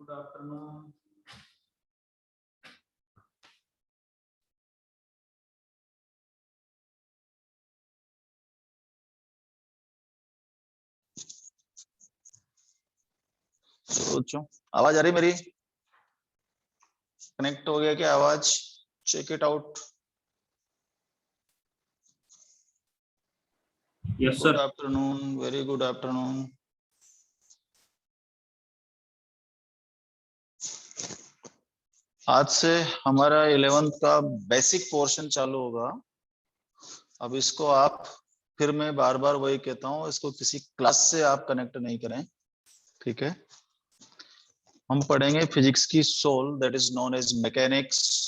Good afternoon. सोचो आवाज आ रही मेरी? कनेक्ट हो गया क्या आवाज? Check it out. Yes sir. Good afternoon, very good afternoon. आज से हमारा 11th का बेसिक पोर्शन चालू होगा। अब इसको आप, फिर मैं बार बार वही कहता हूँ, इसको किसी क्लास से आप कनेक्ट नहीं करें, ठीक है? हम पढ़ेंगे फिजिक्स की soul, that is known as mechanics.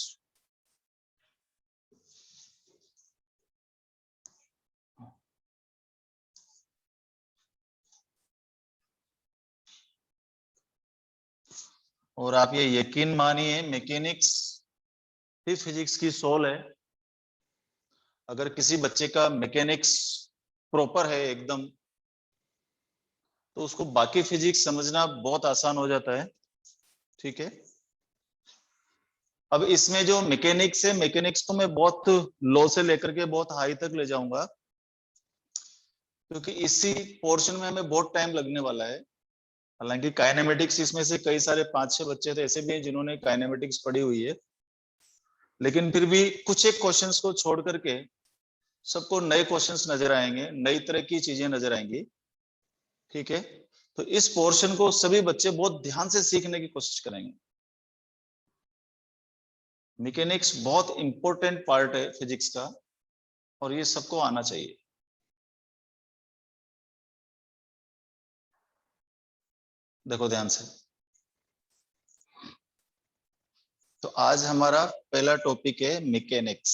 और आप ये यकीन मानिए, मैकेनिक्स ही फिजिक्स की सोल है। अगर किसी बच्चे का मैकेनिक्स प्रॉपर है एकदम, तो उसको बाकी फिजिक्स समझना बहुत आसान हो जाता है, ठीक है? अब इसमें जो मैकेनिक्स है, मैकेनिक्स को मैं बहुत लो से लेकर के बहुत हाई तक ले जाऊंगा, क्योंकि इसी पोर्शन में हमें बहुत टाइम लगने वाला है। हालांकि काइनेमेटिक्स, इसमें से कई सारे 5-6 बच्चे तो ऐसे भी हैं जिन्होंने काइनेमेटिक्स पढ़ी हुई है, लेकिन फिर भी कुछ एक क्वेश्चंस को छोड़ करके सबको नए क्वेश्चंस नजर आएंगे, नई तरह की चीजें नजर आएंगी, ठीक है? तो इस पोर्शन को सभी बच्चे बहुत ध्यान से सीखने की कोशिश करेंगे। मैकेनिक्स बहुत इंपॉर्टेंट पार्ट है फिजिक्स का, और ये सबको आना चाहिए। देखो ध्यान से। तो आज हमारा पहला टॉपिक है मैकेनिक्स।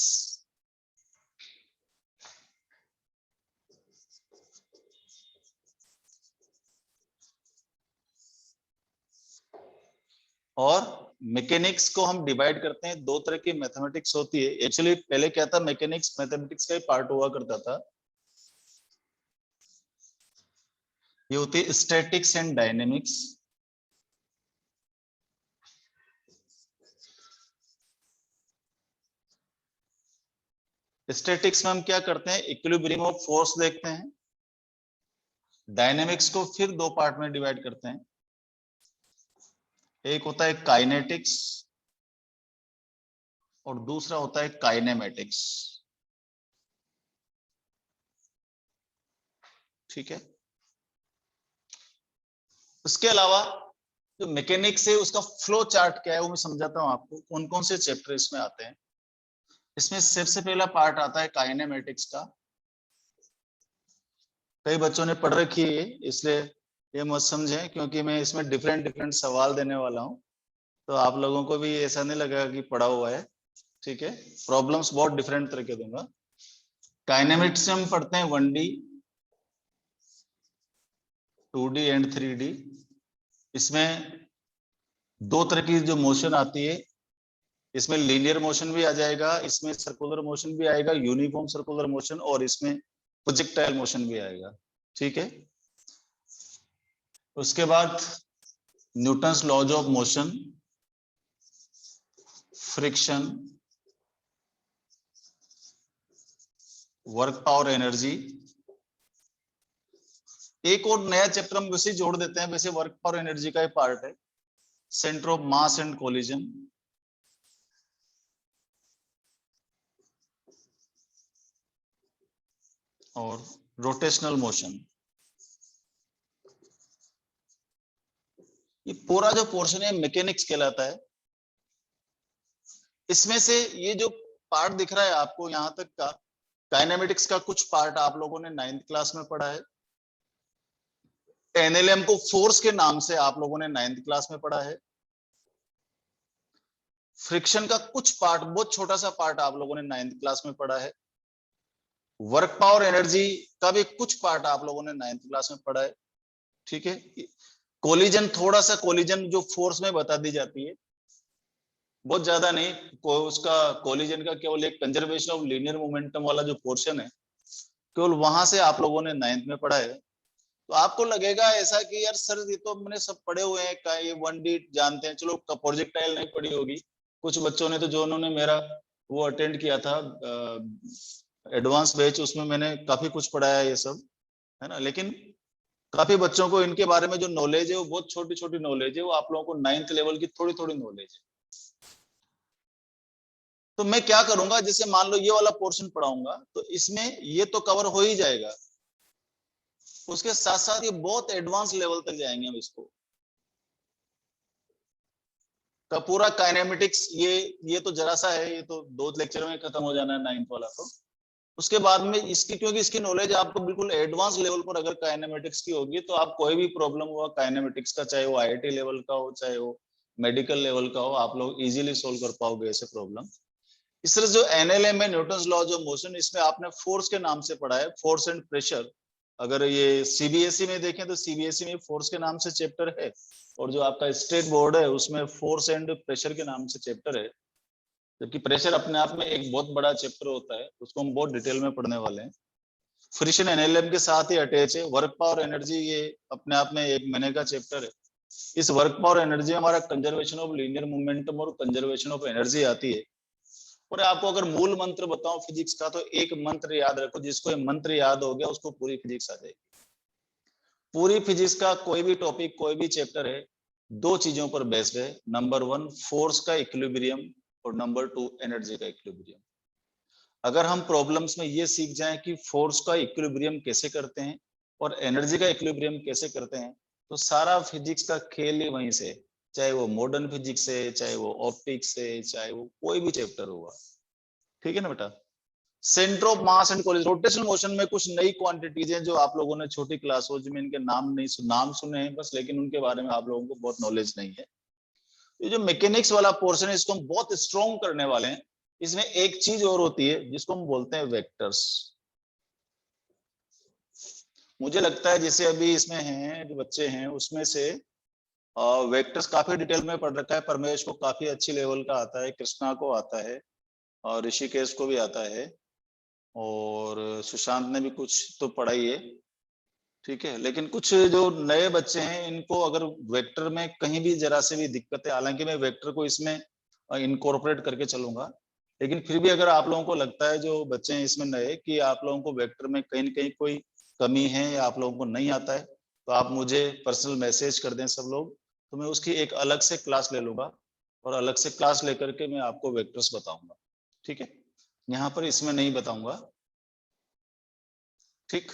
और मैकेनिक्स को हम डिवाइड करते हैं, दो तरह की मैथमेटिक्स होती है। एक्चुअली पहले क्या था, मैकेनिक्स मैथमेटिक्स का ही पार्ट हुआ करता था। ये होती है स्टैटिक्स एंड डायनेमिक्स। स्टैटिक्स में हम क्या करते हैं, इक्विलिब्रियम ऑफ फोर्स देखते हैं। डायनेमिक्स को फिर दो पार्ट में डिवाइड करते हैं। एक होता है काइनेटिक्स और दूसरा होता है काइनेमेटिक्स, ठीक है? उसके अलावा जो मैकेनिक्स है उसका फ्लो चार्ट क्या है वो मैं समझाता हूं आपको, कौन कौन से चैप्टर इसमें आते हैं। इसमें सबसे पहला पार्ट आता है काइनेमेटिक्स का। कई बच्चों ने पढ़ रखी है, इसलिए ये मत समझें, क्योंकि मैं इसमें डिफरेंट डिफरेंट सवाल देने वाला हूं, तो आप लोगों को भी ऐसा नहीं लगेगा कि पढ़ा हुआ है, ठीक है? प्रॉब्लम्स बहुत डिफरेंट तरह के दूंगा। काइनेमेटिक्स में हम पढ़ते हैं 1D, 2D एंड 3D। इसमें दो तरह की जो मोशन आती है, इसमें लीनियर मोशन भी आ जाएगा, इसमें सर्कुलर मोशन भी आएगा, यूनिफॉर्म सर्कुलर मोशन, और इसमें प्रोजेक्टाइल मोशन भी आएगा, ठीक है? उसके बाद Newton's laws of motion, friction, work power energy. एक और नया चैप्टर हम वैसे जोड़ देते हैं, वैसे वर्क पावर एनर्जी का ही पार्ट है, centre of mass and collision. और रोटेशनल मोशन। ये पूरा जो पोर्शन है मैकेनिक्स कहलाता है। इसमें से ये जो पार्ट दिख रहा है आपको यहां तक का, काइनेमेटिक्स का कुछ पार्ट आप लोगों ने 9th क्लास में पढ़ा है। एनएलएम को फोर्स के नाम से आप लोगों ने 9th क्लास में पढ़ा है। फ्रिक्शन का कुछ पार्ट, बहुत छोटा सा पार्ट आप लोगों ने 9th क्लास में पढ़ा है। वर्क पावर एनर्जी का भी कुछ पार्ट आप लोगों ने 9th क्लास में पढ़ा है, ठीक है? कोलिजन, थोड़ा सा कोलिजन जो फोर्स में बता दी जाती है, बहुत ज्यादा नहीं। उसका कोलिजन का केवल एक कंजर्वेशन ऑफ लीनियर मोमेंटम वाला जो पोर्शन है, केवल वहां से आप लोगों ने 9th में पढ़ा है। तो आपको लगेगा ऐसा कि यार सर ये तो मैंने सब पढ़े हुए हैं, का ये 1D जानते हैं, चलो प्रोजेक्टाइल नहीं पढ़ी होगी कुछ बच्चों ने, तो जो उन्होंने मेरा वो अटेंड किया था एडवांस बैच, उसमें मैंने काफी कुछ पढ़ाया ये सब, है ना। लेकिन काफी बच्चों को इनके बारे में जो नॉलेज है वो बहुत छोटी छोटी नॉलेज है, वो आप लोगों को 9th लेवल की थोड़ी थोड़ी नॉलेज है। तो मैं क्या करूंगा, जैसे मान लो ये वाला पोर्शन पढ़ाऊंगा तो इसमें ये तो कवर हो ही जाएगा, उसके साथ साथ ये बहुत एडवांस लेवल तक जाएंगे हम इसको का पूरा काइनेमेटिक्स। ये तो जरा सा है, ये तो 2 लेक्चर में खत्म हो जाना है 9th वाला। तो उसके बाद में इसकी, क्योंकि इसकी नॉलेज आपको बिल्कुल एडवांस लेवल पर अगर काइनेमेटिक्स की होगी तो आप कोई भी प्रॉब्लम हुआ काइनेमेटिक्स का, चाहे वो IIT लेवल का हो चाहे वो मेडिकल लेवल का हो, आप लोग इजीली सोल्व कर पाओगे ऐसे प्रॉब्लम। इस तरह जो NLM है, न्यूटन्स लॉ ऑफ मोशन, इसमें आपने फोर्स के नाम से पढ़ा है, फोर्स एंड प्रेशर। अगर ये CBSE में देखें तो CBSE में फोर्स के नाम से चैप्टर है, और जो आपका स्टेट बोर्ड है उसमें फोर्स एंड प्रेशर के नाम से चैप्टर है। जबकि प्रेशर अपने आप में एक बहुत बड़ा चैप्टर होता है, उसको हम बहुत डिटेल में पढ़ने वाले हैं। फ्रिक्शन NLM के साथ ही अटैच है। वर्क पावर एनर्जी ये अपने आप में 1 महीने का चैप्टर है। इस वर्क पावर एनर्जी में हमारा कंजर्वेशन ऑफ लीनियर मोमेंटम और कंजर्वेशन ऑफ एनर्जी आती है। और आपको अगर मूल मंत्र बताऊं फिजिक्स का, तो एक मंत्र याद रखो, जिसको ये मंत्र याद हो गया उसको पूरी फिजिक्स आ जाएगी। पूरी फिजिक्स का कोई भी टॉपिक, कोई भी चैप्टर है, 2 चीजों पर बेस्ड है। नंबर 1 फोर्स का इक्विलिब्रियम, और नंबर 2 एनर्जी का इक्विलिब्रियम। अगर हम प्रॉब्लम्स में ये सीख जाएं कि फोर्स का इक्विलिब्रियम कैसे करते हैं और एनर्जी का इक्विलिब्रियम कैसे करते हैं, तो सारा फिजिक्स का खेल ही वहीं से, चाहे वो मॉडर्न फिजिक्स है, चाहे वो ऑप्टिक्स है, चाहे वो कोई भी चैप्टर हुआ। ठीक है ना बेटा। Centre of mass and collision, rotational motion में कुछ नई क्वांटिटीज हैं जो आप लोगों ने छोटी क्लासों में इनके नाम सुने हैं बस, लेकिन उनके बारे में आप लोगों को बहुत नॉलेज नहीं है। ये जो मैकेनिक्स वाला पोर्शन है इसको हम बहुत स्ट्रॉन्ग करने वाले हैं। इसमें एक चीज और होती है जिसको हम बोलते हैं वेक्टर्स। मुझे लगता है जैसे अभी इसमें हैं जो बच्चे हैं उसमें से वेक्टर्स काफी डिटेल में पढ़ रखा है। परमेश को काफी अच्छी लेवल का आता है, कृष्णा को आता है, और ऋषिकेश को भी आता है, और सुशांत ने भी कुछ तो पढ़ा ही है। ठीक है, लेकिन कुछ जो नए बच्चे हैं इनको अगर वेक्टर में कहीं भी जरा से भी दिक्कत है, हालांकि मैं वेक्टर को इसमें इनकॉर्पोरेट करके चलूंगा, लेकिन फिर भी अगर आप लोगों को लगता है जो बच्चे हैं इसमें नए कि आप लोगों को वेक्टर में कहीं न कहीं कोई कमी है या आप लोगों को नहीं आता है, तो आप मुझे पर्सनल मैसेज कर दें सब लोग, तो मैं उसकी एक अलग से क्लास ले लूंगा, और अलग से क्लास लेकर के मैं आपको वेक्टर्स बताऊंगा। ठीक है, यहाँ पर इसमें नहीं बताऊंगा। ठीक,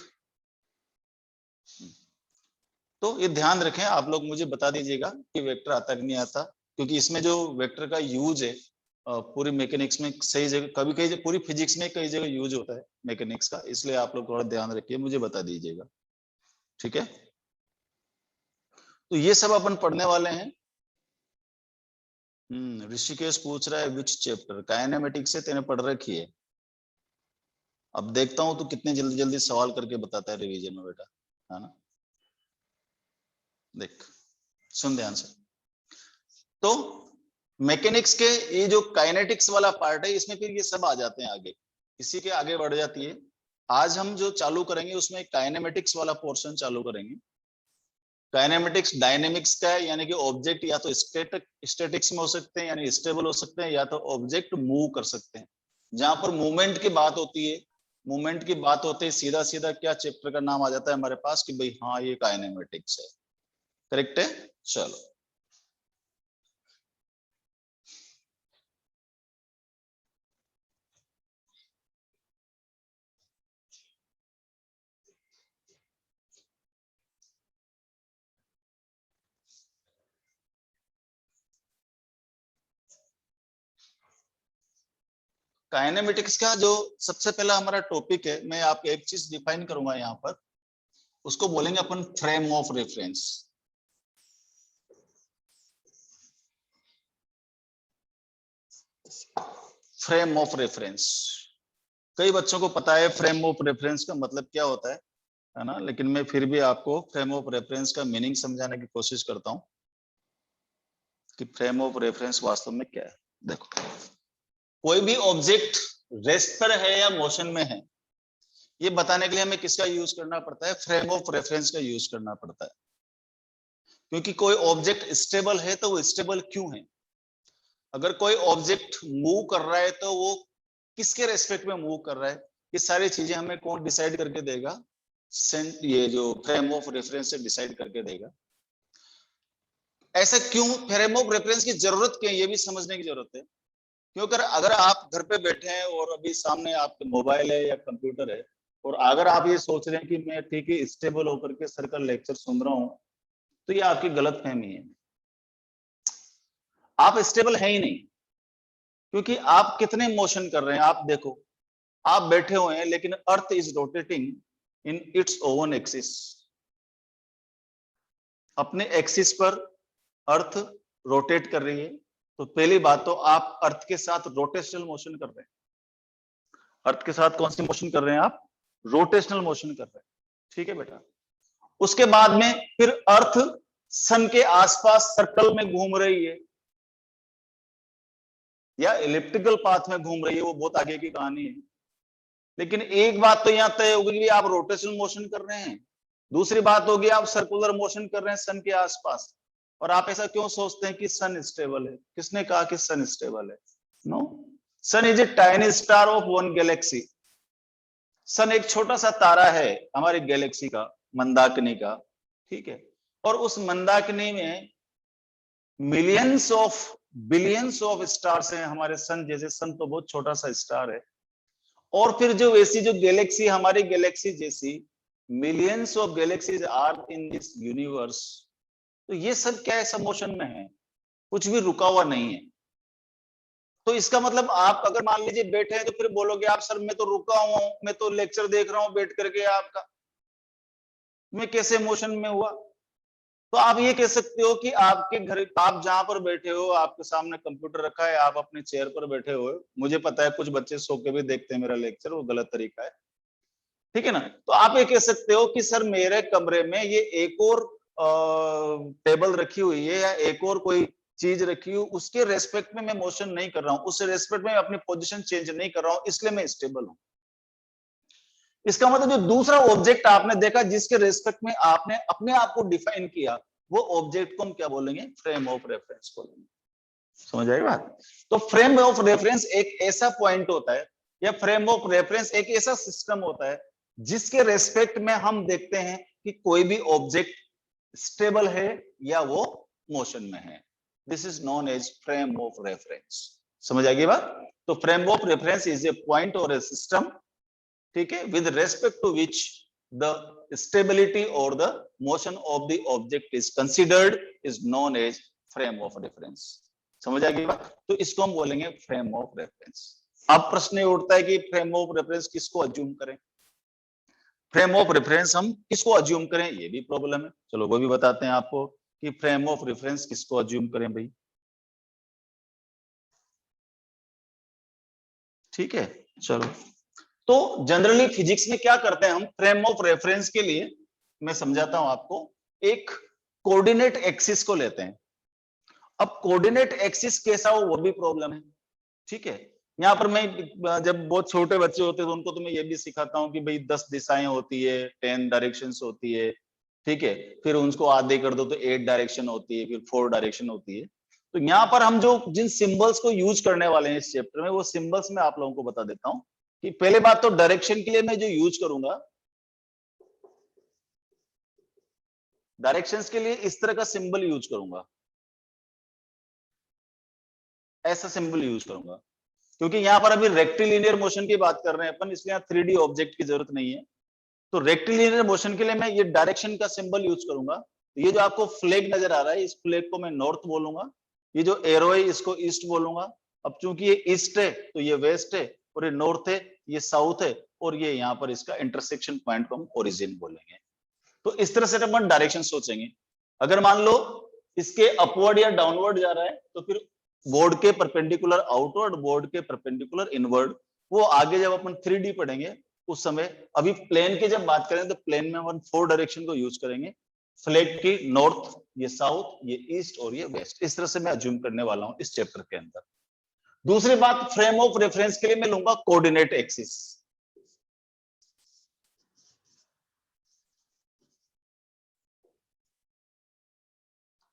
तो ये ध्यान रखें, आप लोग मुझे बता दीजिएगा कि वेक्टर आता कि नहीं आता, क्योंकि इसमें जो वेक्टर का यूज है पूरी मैकेनिक्स में सही जगह, कभी कहीं पूरी फिजिक्स में कई जगह यूज होता है मैकेनिक्स का, इसलिए आप लोग थोड़ा ध्यान रखिए, मुझे बता दीजिएगा। ठीक है, तो ये सब अपन पढ़ने वाले हैं। ऋषिकेश पूछ रहा है विच चैप्टर, काइनेमेटिक्स से तेने पढ़ रखी है। अब देखता हूं तो कितने जल्दी जल्दी सवाल करके बताता है रिवीजन में बेटा, है ना। देख, सुन ध्यान से। तो मैकेनिक्स के ये जो काइनेटिक्स वाला पार्ट है इसमें फिर ये सब आ जाते हैं आगे, इसी के आगे बढ़ जाती है। आज हम जो चालू करेंगे उसमें काइनेमेटिक्स वाला पोर्शन चालू करेंगे। काइनेमेटिक्स डायनेमिक्स का है, यानी कि ऑब्जेक्ट या तो स्टैटिक्स में हो सकते हैं यानी स्टेबल हो सकते हैं, या तो ऑब्जेक्ट मूव कर सकते हैं। जहां पर मूवमेंट की बात होती है, मूवमेंट की बात होते ही सीधा सीधा क्या चैप्टर का नाम आ जाता है हमारे पास कि भाई हाँ ये काइनेमेटिक्स है। करेक्ट है, चलो। काइनेमेटिक्स का जो सबसे पहला हमारा टॉपिक है, मैं आपको एक चीज डिफाइन करूंगा यहाँ पर, उसको बोलेंगे अपन frame of reference. Frame of reference, कई बच्चों को पता है फ्रेम ऑफ रेफरेंस का मतलब क्या होता है ना, लेकिन मैं फिर भी आपको फ्रेम ऑफ रेफरेंस का मीनिंग समझाने की कोशिश करता हूं कि फ्रेम ऑफ रेफरेंस वास्तव में क्या है। देखो, कोई भी ऑब्जेक्ट रेस्ट पर है या मोशन में है, ये बताने के लिए हमें किसका यूज करना पड़ता है? फ्रेम ऑफ रेफरेंस का यूज करना पड़ता है। क्योंकि कोई ऑब्जेक्ट स्टेबल है तो वो स्टेबल क्यों है? अगर कोई ऑब्जेक्ट मूव कर रहा है तो वो किसके रेस्पेक्ट में मूव कर रहा है, ये सारी चीजें हमें कौन डिसाइड करके देगा? ये जो फ्रेम ऑफ रेफरेंस से डिसाइड करके देगा। ऐसा क्यों? फ्रेम ऑफ रेफरेंस की जरूरत क्या है, ये भी समझने की जरूरत है। क्योंकि अगर आप घर पे बैठे हैं और अभी सामने आपके मोबाइल है या कंप्यूटर है, और अगर आप ये सोच रहे हैं कि मैं ठीक है स्टेबल होकर के सर का लेक्चर सुन रहा हूं, तो ये आपकी गलत फहमी है। आप स्टेबल है ही नहीं, क्योंकि आप कितने मोशन कर रहे हैं। आप देखो, आप बैठे हुए हैं लेकिन earth is rotating in its own axis. अपने एक्सिस पर अर्थ रोटेट कर रही है। तो पहली बात तो आप अर्थ के साथ रोटेशनल मोशन कर रहे हैं। अर्थ के साथ कौन सी मोशन कर रहे हैं आप? रोटेशनल मोशन कर रहे हैं। ठीक है बेटा। उसके बाद में फिर अर्थ सन के आसपास सर्कल में घूम रही है या इलिप्टिकल पाथ में घूम रही है, वो बहुत आगे की कहानी है। लेकिन एक बात तो यहां तय होगी कि आप रोटेशनल मोशन कर रहे हैं, दूसरी बात होगी आप सर्कुलर मोशन कर रहे हैं सन के आसपास। और आप ऐसा क्यों सोचते हैं कि सन स्टेबल है? किसने कहा कि सन स्टेबल है? No, sun is a tiny star of one galaxy. Sun एक छोटा सा तारा है हमारी गैलेक्सी का, मंदाकिनी का। ठीक है। और उस मंदाकिनी में millions of billions of stars हैं हमारे सन जैसे। सन तो बहुत छोटा सा स्टार है। और फिर जो ऐसी जो गैलेक्सी, हमारी गैलेक्सी जैसी millions of galaxies are in this universe. तो ये सब क्या है? सब मोशन में है, कुछ भी रुका हुआ नहीं है। तो इसका मतलब आप अगर मान लीजिए बैठे हैं तो फिर बोलोगे आप, सर मैं तो रुका हुआ हूं, मैं तो लेक्चर देख रहा हूं बैठ करके आपका, मैं कैसे मोशन में हुआ? तो आप ये कह सकते हो कि आपके घर, आप जहां पर बैठे हो, आपके सामने कंप्यूटर रखा है, आप अपने चेयर पर बैठे हो। मुझे पता है कुछ बच्चे सो के भी देखते हैं मेरा लेक्चर, वो गलत तरीका है। ठीक है ना? तो आप ये कह सकते हो कि सर मेरे कमरे में ये एक और टेबल रखी हुई है या एक और कोई चीज रखी हुई, उसके रेस्पेक्ट में मैं मोशन नहीं कर रहा हूं, उस रेस्पेक्ट में अपनी पोजीशन चेंज नहीं कर रहा हूं, इसलिए मैं स्टेबल हूं। इसका मतलब जो दूसरा ऑब्जेक्ट आपने देखा जिसके रेस्पेक्ट में आपने अपने आप को डिफाइन किया, वो ऑब्जेक्ट को हम क्या बोलेंगे? फ्रेम ऑफ रेफरेंस बोलेंगे। समझ आई बात? तो फ्रेम ऑफ रेफरेंस एक ऐसा पॉइंट होता है, या फ्रेम ऑफ रेफरेंस एक ऐसा सिस्टम होता है जिसके रेस्पेक्ट में हम देखते हैं कि कोई भी ऑब्जेक्ट स्टेबल है या वो मोशन में है। This is known as frame of reference. समझ आ गई बात? तो frame of reference is a point और ए सिस्टम, ठीक है, with respect to which the stability और the motion of the object is considered, is known as frame of reference. समझ आ गई बात? तो इसको हम बोलेंगे फ्रेम ऑफ रेफरेंस। अब प्रश्न उठता है कि फ्रेम ऑफ रेफरेंस किसको अज्यूम करें? फ्रेम ऑफ रेफरेंस हम किसको अज्यूम करें, ये भी प्रॉब्लम है। चलो वो भी बताते हैं आपको कि फ्रेम ऑफ रेफरेंस किसको अज्यूम करें भाई। ठीक है, चलो। तो जनरली फिजिक्स में क्या करते हैं हम फ्रेम ऑफ रेफरेंस के लिए, मैं समझाता हूं आपको। एक कोऑर्डिनेट एक्सिस को लेते हैं। अब कोऑर्डिनेट एक्सिस कैसा हो वो भी प्रॉब्लम है। ठीक है। यहाँ पर मैं, जब बहुत छोटे बच्चे होते हैं तो उनको तो मैं ये भी सिखाता हूँ कि भाई 10 दिशाएं होती है, 10 डायरेक्शंस होती है। ठीक है। फिर उनको आधे कर दो तो 8 डायरेक्शन होती है, फिर 4 डायरेक्शन होती है। तो यहाँ पर हम जो जिन सिंबल्स को यूज करने वाले हैं इस चैप्टर में, वो सिंबल्स मैं आप लोगों को बता देता हूँ। कि पहले बात तो डायरेक्शन के लिए मैं जो यूज करूंगा, डायरेक्शंस के लिए इस तरह का सिंबल यूज करूंगा, ऐसा सिंबल यूज करूंगा। क्योंकि यहाँ पर अभी रेक्टिलिनियर मोशन की बात कर रहे हैं अपन, इसलिए यहाँ 3D ऑब्जेक्ट की जरूरत नहीं है। तो रेक्टिलिनियर मोशन के लिए मैं ये डायरेक्शन का सिंबल यूज करूंगा। तो ये जो आपको फ्लैग नजर आ रहा है, इस फ्लैग को मैं नॉर्थ बोलूंगा। ये जो एरो है इसको ईस्ट बोलूंगा। अब चूंकि ये ईस्ट है तो ये वेस्ट है, और ये नॉर्थ है, ये साउथ है, और ये यहाँ पर इसका इंटरसेक्शन पॉइंट को हम ओरिजिन बोलेंगे। तो इस तरह से अपन डायरेक्शन सोचेंगे। अगर मान लो इसके अपवर्ड या डाउनवर्ड जा रहा है, तो फिर बोर्ड के परपेंडिकुलर आउटवर्ड, बोर्ड के परपेंडिकुलर इनवर्ड। वो आगे जब अपन 3D पढ़ेंगे उस समय, अभी प्लेन की जब बात करें तो प्लेन में अपन 4 डायरेक्शन को यूज करेंगे। फ्लैग की नॉर्थ, ये साउथ, ये ईस्ट और ये वेस्ट। इस तरह से मैं अज्यूम करने वाला हूं इस चैप्टर के अंदर। दूसरी बात, फ्रेम ऑफ रेफरेंस के लिए मैं लूंगा कोऑर्डिनेट एक्सिस।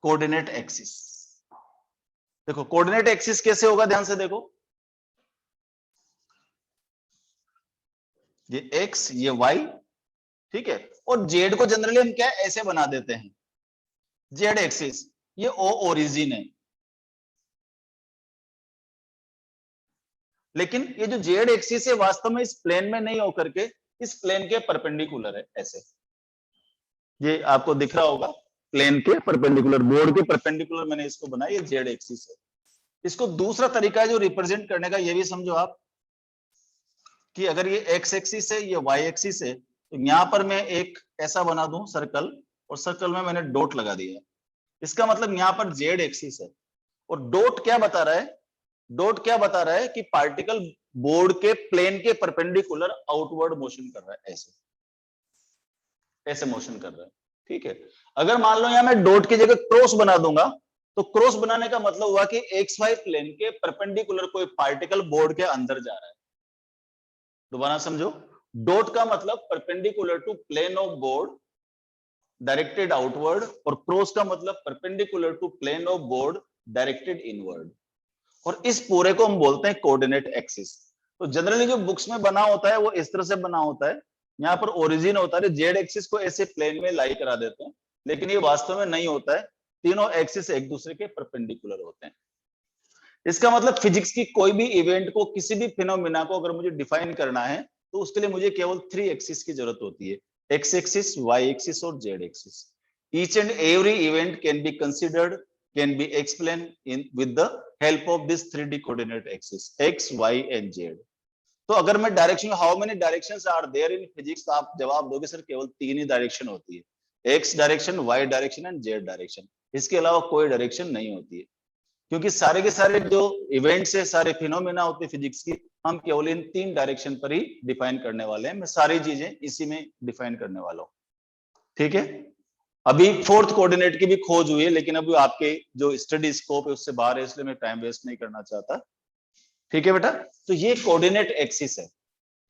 Coordinate axis. देखो कोऑर्डिनेट एक्सिस कैसे होगा, ध्यान से देखो, ये एक्स ये वाई, ठीक है, और जेड को जनरली हम क्या ऐसे बना देते हैं, जेड एक्सिस, ये ओ ओरिजिन है, लेकिन ये जो जेड एक्सिस है वास्तव में इस प्लेन में नहीं होकर के इस प्लेन के परपेंडिकुलर है, ऐसे, ये आपको दिख रहा होगा, प्लेन के परपेंडिकुलर, बोर्ड के परपेंडिकुलर मैंने इसको बनाया, ये जेड एक्सिस है। इसको दूसरा तरीका है जो रिप्रेजेंट करने का, ये भी समझो आप कि अगर ये एक्स एक्सिस है, ये वाई एक्सिस है, तो यहां पर मैं एक ऐसा बना दूं सर्कल, और सर्कल में मैंने डॉट लगा दिया, इसका मतलब यहां पर जेड एक्सिस है, और डॉट क्या बता रहा है, डॉट क्या बता रहा है कि पार्टिकल बोर्ड के प्लेन के परपेंडिकुलर आउटवर्ड मोशन कर रहा है, ऐसे ऐसे मोशन कर रहा है, ठीक है। अगर मान लो यहां मैं डॉट की जगह क्रॉस बना दूंगा, तो क्रॉस बनाने का मतलब हुआ कि एक्स वाई प्लेन के परपेंडिकुलर कोई पार्टिकल बोर्ड के अंदर जा रहा है। दोबारा समझो, डॉट का मतलब perpendicular to plane of board directed outward, और क्रॉस का मतलब perpendicular to plane of board directed inward, और इस पूरे को हम बोलते हैं कोऑर्डिनेट एक्सिस। तो जनरली जो बुक्स में बना होता है वो इस तरह से बना होता है, यहाँ पर ओरिजिन होता है, जेड एक्सिस को ऐसे प्लेन में लाई करा देते हैं, लेकिन ये वास्तव में नहीं होता है, तीनों एक्सिस एक दूसरे के परपेंडिकुलर होते हैं। इसका मतलब फिजिक्स की कोई भी इवेंट को, किसी भी फिनोमिना को अगर मुझे डिफाइन करना है, तो उसके लिए मुझे केवल 3 एक्सिस की जरूरत होती है, एक्स एक्सिस, वाई एक्सिस और Z axis. Each and every event can be considered, can be explained in with the help of this 3D coordinate axis x y and z। तो अगर मैं direction, how many directions are there in physics, तो आप जवाब दोगे sir केवल 3 ही direction होती है, X direction, Y direction and Z direction, इसके अलावा कोई डायरेक्शन नहीं होती है, क्योंकि सारे के सारे जो इवेंट्स है, सारे फिनोमेना होते हैं फिजिक्स की, हम केवल इन 3 डायरेक्शन पर ही डिफाइन करने वाले हैं, मैं सारी चीजें इसी में डिफाइन करने वाला हूं, ठीक है। अभी 4th कोऑर्डिनेट की भी खोज हुई है, लेकिन अभी आपके जो स्टडी स्कोप है उससे बाहर है, इसलिए मैं टाइम वेस्ट नहीं करना चाहता, ठीक है बेटा। तो ये कोऑर्डिनेट एक्सिस है,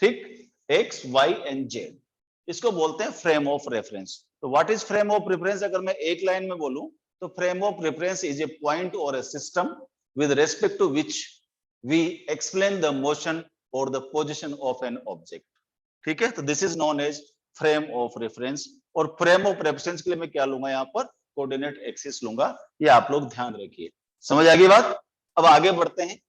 ठीक, एक्स वाई एंड जेड, इसको बोलते हैं फ्रेम ऑफ रेफरेंस। तो what is frame of reference, अगर मैं एक लाइन में बोलूं, तो frame of reference is a point और a system with respect to which we explain the motion और the position of an object, ठीक है। तो this is known as frame of reference, और फ्रेम ऑफ रेफरेंस के लिए मैं क्या लूंगा, यहाँ पर कोऑर्डिनेट एक्सिस लूंगा, ये आप लोग ध्यान रखिए, समझ आ गई बात। अब आगे बढ़ते हैं,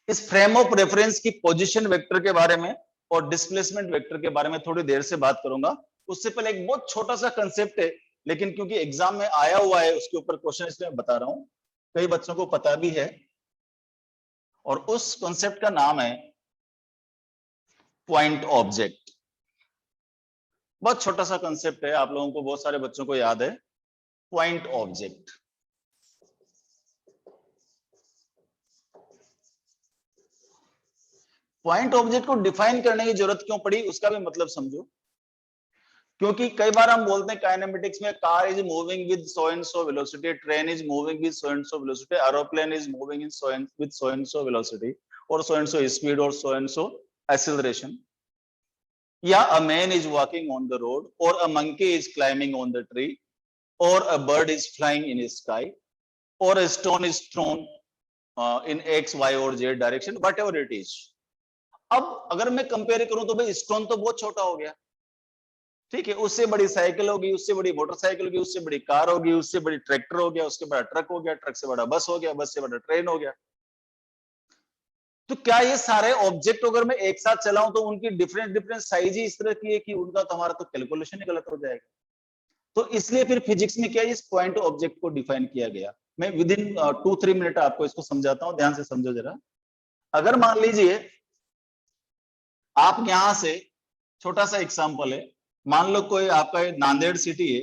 इस फ्रेम ऑफ रेफरेंस की पोजीशन वेक्टर के बारे में और डिस्प्लेसमेंट वेक्टर के बारे में थोड़ी देर से बात करूंगा। उससे पहले एक बहुत छोटा सा कंसेप्ट है, लेकिन क्योंकि एग्जाम में आया हुआ है उसके ऊपर क्वेश्चन, इसलिए बता रहा हूं, कई बच्चों को पता भी है, और उस कॉन्सेप्ट का नाम है पॉइंट ऑब्जेक्ट। बहुत छोटा सा कंसेप्ट है, आप लोगों को, बहुत सारे बच्चों को याद है, पॉइंट ऑब्जेक्ट। पॉइंट ऑब्जेक्ट को डिफाइन करने की जरूरत क्यों पड़ी, उसका भी मतलब समझो, क्योंकि कई बार हम बोलते हैं काइनेमेटिक्स में, car is moving with so and so velocity, train is moving with so and so velocity, aeroplane is moving in so and with so and so velocity, और सो एंड सो स्पीड, और so and so acceleration, या a man is walking on the road, or a monkey is climbing on the tree, or a bird is flying in the sky, or a stone is thrown in x y or z direction, whatever it is। अब अगर मैं compare करूं तो भाई stone तो बहुत छोटा हो गया, ठीक है, उससे बड़ी साइकिल होगी, उससे बड़ी मोटरसाइकिल होगी, उससे बड़ी कार होगी, उससे बड़ी ट्रैक्टर हो गया, उसके बड़ा ट्रक हो गया, ट्रक से बड़ा बस हो गया, बस से बड़ा ट्रेन हो गया। तो क्या ये सारे ऑब्जेक्ट अगर मैं एक साथ चलाऊं तो उनकी डिफरेंट डिफरेंट साइज ही इस तरह की है कि उनका तो हमारा तो कैलकुलेशन ही गलत हो जाएगा। तो इसलिए फिर फिजिक्स में क्या इस पॉइंट ऑब्जेक्ट को डिफाइन किया गया। मैं विद इन 2-3 मिनट आपको इसको समझाता हूं, ध्यान से समझो जरा। अगर मान लीजिए आप यहां से, छोटा सा एग्जांपल है, मान लो कोई आपका नांदेड़ सिटी है,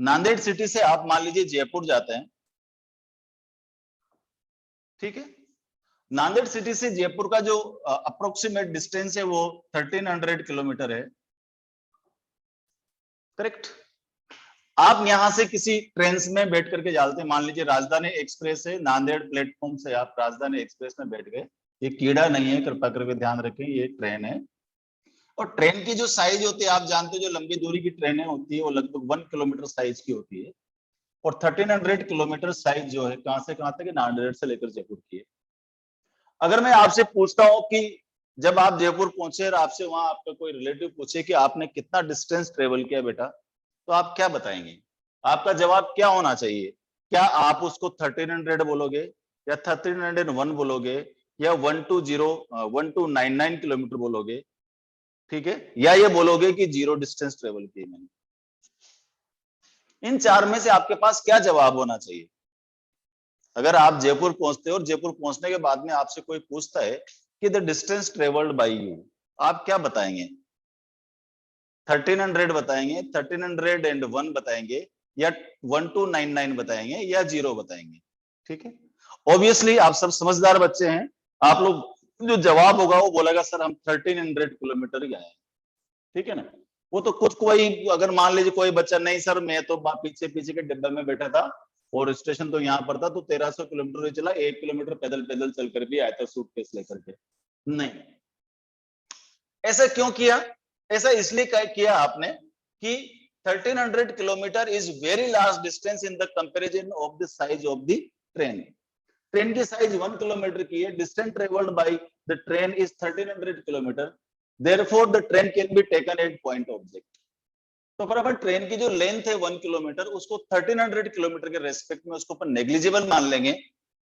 नांदेड़ सिटी से आप मान लीजिए जयपुर जाते हैं, ठीक है। नांदेड़ सिटी से जयपुर का जो अप्रोक्सीमेट डिस्टेंस है वो 1300 किलोमीटर है, करेक्ट। आप यहां से किसी ट्रेन में बैठ करके जाते हैं, मान लीजिए राजधानी एक्सप्रेस है, नांदेड़ प्लेटफॉर्म से आप राजधानी एक्सप्रेस में बैठ गए, ये कीड़ा नहीं है, कृपा करके ध्यान रखें, ये ट्रेन है। और ट्रेन की जो साइज होती है, आप जानते हो जो लंबी दूरी की ट्रेनें होती है वो लगभग 1 किलोमीटर साइज की होती है, और 1300 किलोमीटर साइज जो है कहां से कहां तक है, नांदेड़ से लेकर जयपुर की है। अगर मैं आपसे पूछता हूं कि जब आप जयपुर पहुंचे और आपसे वहां आपका कोई रिलेटिव पूछे कि आपने कितना डिस्टेंस ट्रेवल किया बेटा, तो आप क्या बताएंगे? आपका जवाब क्या होना चाहिए? क्या आप उसको 1300 बोलोगे, या 1301 बोलोगे, या 120 किलोमीटर बोलोगे, ठीक है, या ये बोलोगे कि 0 डिस्टेंस ट्रेवल की मैंने? इन चार में से आपके पास क्या जवाब होना चाहिए? अगर आप जयपुर पहुंचते हो और जयपुर पहुंचने के बाद में आपसे कोई पूछता है कि the distance travelled bye you, आप क्या बताएंगे? 1300 बताएंगे, 1301 बताएंगे, या 1299 बताएंगे, या 0 बताएंगे? ठीक है, ऑब्वियसली आप सब समझदार बच्चे हैं, आप लोग जो जवाब होगा वो बोलेगा सर हम 1300 किलोमीटर ही आए। ठीक है ना? वो तो कुछ कोई, अगर मान लीजिए कोई बच्चा, नहीं सर मैं तो पीछे पीछे के डिब्बे में बैठा था और स्टेशन तो यहाँ पर था, तो 1300 किलोमीटर ही चला, 1 किलोमीटर पैदल पैदल चलकर भी आया था सूटकेस लेकर के। नहीं, ऐसा क्यों किया? ऐसा इसलिए किया आपने कि 1300 kilometre is very large distance in the comparison of the size of the train. Train की साइज 1 किलोमीटर की है, distance travelled by the train is 1300 kilometre, therefore the train can be taken at point object. तो फिर अपन train की जो length है 1 kilometre, उसको 1300 kilometre के रेस्पेक्ट में उसको अपन नेग्लिजिबल मान लेंगे,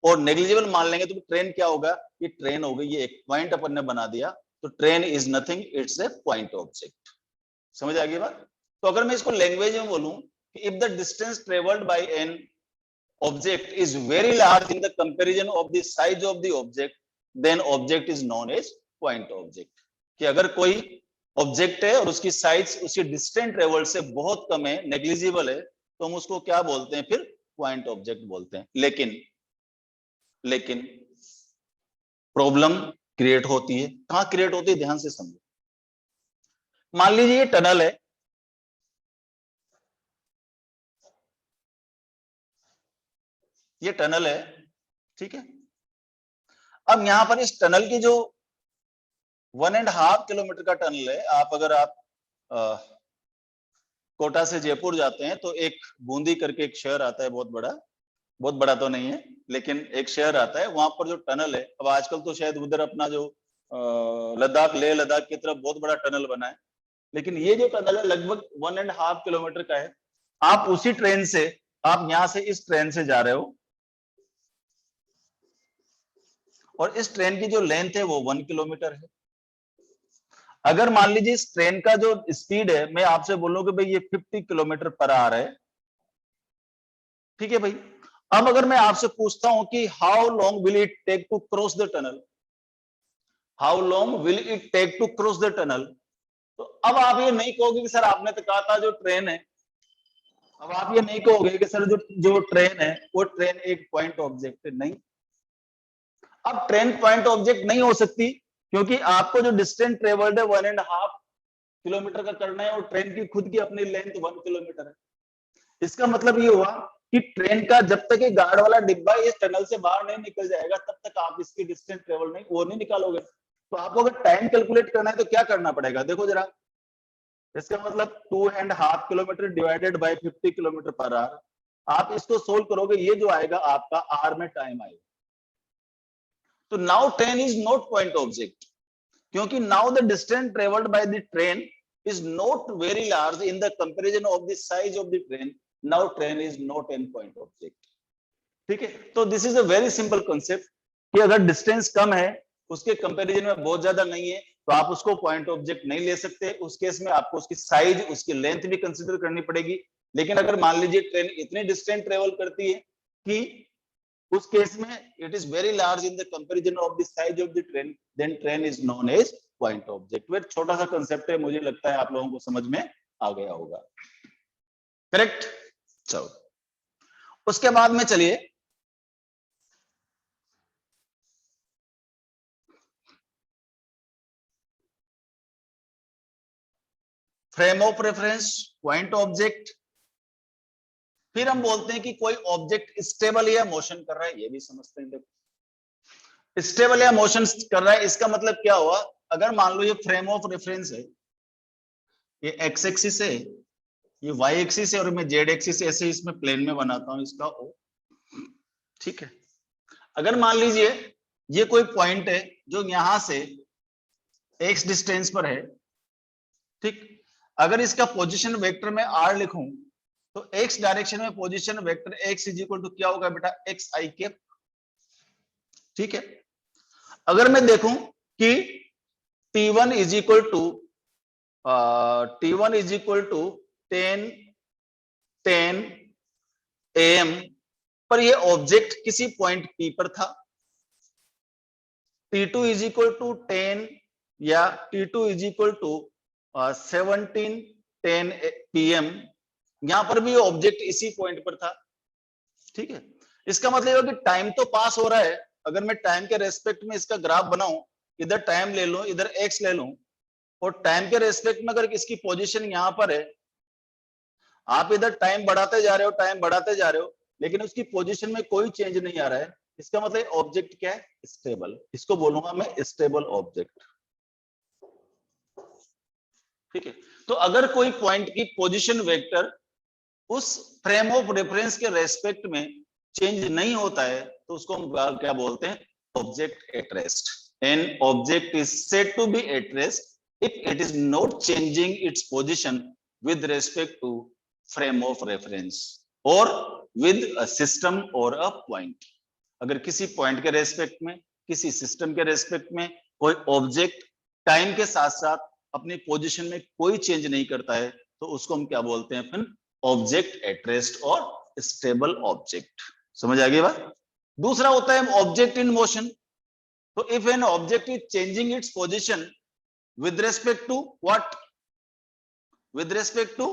और नेग्लिजिबल मान लेंगे तो ट्रेन क्या होगा, ये ट्रेन हो गई, ये एक पॉइंट अपन ने बना दिया, तो train is nothing, it's a point object. समझ आ गई बात? तो अगर मैं इसको लैंग्वेज में बोलूं, if the distance travelled by an object is very large in the comparison of the size of the object, then object is known as point object। कि अगर कोई ऑब्जेक्ट है और उसकी साइज उसकी डिस्टेंस ट्रेवल से बहुत कम है, नेग्लिजिबल है, तो हम उसको क्या बोलते हैं फिर? पॉइंट ऑब्जेक्ट बोलते हैं। लेकिन प्रॉब्लम क्रिएट होती है। कहां क्रिएट होती है? ध्यान से समझो। मान लीजिए ये टनल है, ये टनल है, ठीक है। अब यहां पर इस टनल की जो 1.5 किलोमीटर का टनल है, आप अगर आप कोटा से जयपुर जाते हैं तो एक बूंदी करके एक शहर आता है, बहुत बड़ा तो नहीं है, लेकिन एक शहर आता है, वहां पर जो टनल है, अब आजकल तो शायद उधर अपना जो लद्दाख, लेह लद्दाख की तरफ बहुत बड़ा टनल बना है, लेकिन ये जो टनल है लगभग 1.5 किलोमीटर का है। आप उसी ट्रेन से, आप यहां से इस ट्रेन से जा रहे हो, और इस ट्रेन की जो लेंथ है वो 1 किलोमीटर है। अगर मान लीजिए इस ट्रेन का जो स्पीड है, मैं आपसे बोलूं कि भाई ये 50 किलोमीटर पर आवर है, ठीक है भाई। अब अगर मैं आपसे पूछता हूं कि how long will it take to cross the tunnel, how long will it take to cross the tunnel, तो अब आप ये नहीं कहोगे कि सर आपने तो कहा था जो ट्रेन है, अब आप ये नहीं कहोगे कि सर जो जो ट्रेन है वो ट्रेन एक पॉइंट ऑब्जेक्ट है। नहीं, अब ट्रेन पॉइंट ऑब्जेक्ट नहीं हो सकती, क्योंकि आपको जो डिस्टेंस ट्रेवल्ड है 1.5 किलोमीटर का करना है, और ट्रेन की खुद की अपनी लेंथ 1 किलोमीटर है। इसका मतलब ये हुआ कि ट्रेन का जब तक ये गार्ड वाला डिब्बा इस टनल से बाहर नहीं निकल जाएगा, तब तक आप इसकी डिस्टेंस ट्रेवल नहीं निकालोगे। तो आपको अगर टाइम कैलकुलेट करना है तो क्या करना पड़ेगा? देखो जरा, इसका मतलब 2.5 kilometre divided by 50 kilometre per hour, आप इसको सोल्व करोगे, ये जो आएगा आपका आर में टाइम आएगा। तो now train is not point object, क्योंकि now the distance travelled by the train is not very large in the comparison of the size of the train, now train is not an point object। ठीक है, तो this is a very simple concept कि अगर distance कम है, उसके comparison में बहुत ज्यादा नहीं है, तो आप उसको पॉइंट ऑब्जेक्ट नहीं ले सकते। उस केस में आपको उसकी साइज, उसकी लेंथ भी कंसीडर करनी पड़ेगी। लेकिन अगर मान लीजिए ट्रेन इतने डिस्टेंस ट्रेवल करती है कि उस केस में it is very large in the comparison of the size of the train, then train is known as point object. Very छोटा सा कंसेप्ट है, मुझे लगता है आप लोगों को समझ में आ गया होगा। करेक्ट? चलो, उसके बाद में चलिए frame of reference, point object. फिर हम बोलते हैं कि कोई ऑब्जेक्ट स्टेबल या मोशन कर रहा है, ये भी समझते हैं। देखो, स्टेबल या मोशन कर रहा है, इसका मतलब क्या हुआ? अगर मान लो ये फ्रेम ऑफ रेफरेंस है, ये एक्स एक्सिस है, ये वाई एक्सिस है, और मैं जेड एक्सिस ऐसे इसमें प्लेन में बनाता हूं इसका ओ। ठीक है, अगर मान लीजिए ये कोई पॉइंट है जो यहां से एक्स डिस्टेंस पर है, ठीक, अगर इसका पोजीशन वेक्टर में आर लिखूं तो एक्स डायरेक्शन में position vector X is equal to क्या होगा बेटा, एक्स आई कैप। ठीक है, अगर मैं देखूं कि T1 is equal to T1 is equal to 10 AM पर ये ऑब्जेक्ट किसी पॉइंट P पर था, T2 इज इक्वल टू 10 या T2 is equal to 17:10 PM, यहां पर भी ऑब्जेक्ट इसी पॉइंट पर था। ठीक है, इसका मतलब है कि टाइम तो पास हो रहा है। अगर मैं टाइम के रेस्पेक्ट में इसका ग्राफ बनाऊं, इधर टाइम ले लूं, इधर एक्स ले लूं, और टाइम के रेस्पेक्ट में अगर इसकी पोजीशन यहां पर है, आप इधर टाइम बढ़ाते जा रहे हो, टाइम बढ़ाते जा रहे हो, लेकिन उसकी पोजीशन में कोई चेंज नहीं आ रहा है, इसका मतलब ऑब्जेक्ट क्या है, स्टेबल। इसको बोलूंगा मैं स्टेबल ऑब्जेक्ट। ठीक है, तो अगर कोई पॉइंट की पोजीशन वेक्टर उस फ्रेम ऑफ रेफरेंस के रेस्पेक्ट में चेंज नहीं होता है तो उसको हम क्या बोलते हैं, object at rest. An object is said to be at rest if it is not changing its position with respect to frame of reference और विद अ सिस्टम और अ पॉइंट। अगर किसी पॉइंट के रेस्पेक्ट में, किसी system के respect में कोई ऑब्जेक्ट टाइम के साथ साथ अपनी पोजीशन में कोई चेंज नहीं करता है तो उसको हम क्या बोलते हैं, फिर ऑब्जेक्ट एट रेस्ट और स्टेबल ऑब्जेक्ट। समझ आ गई बात। दूसरा होता है ऑब्जेक्ट इन मोशन। तो if an object is changing its position with respect to what, with respect to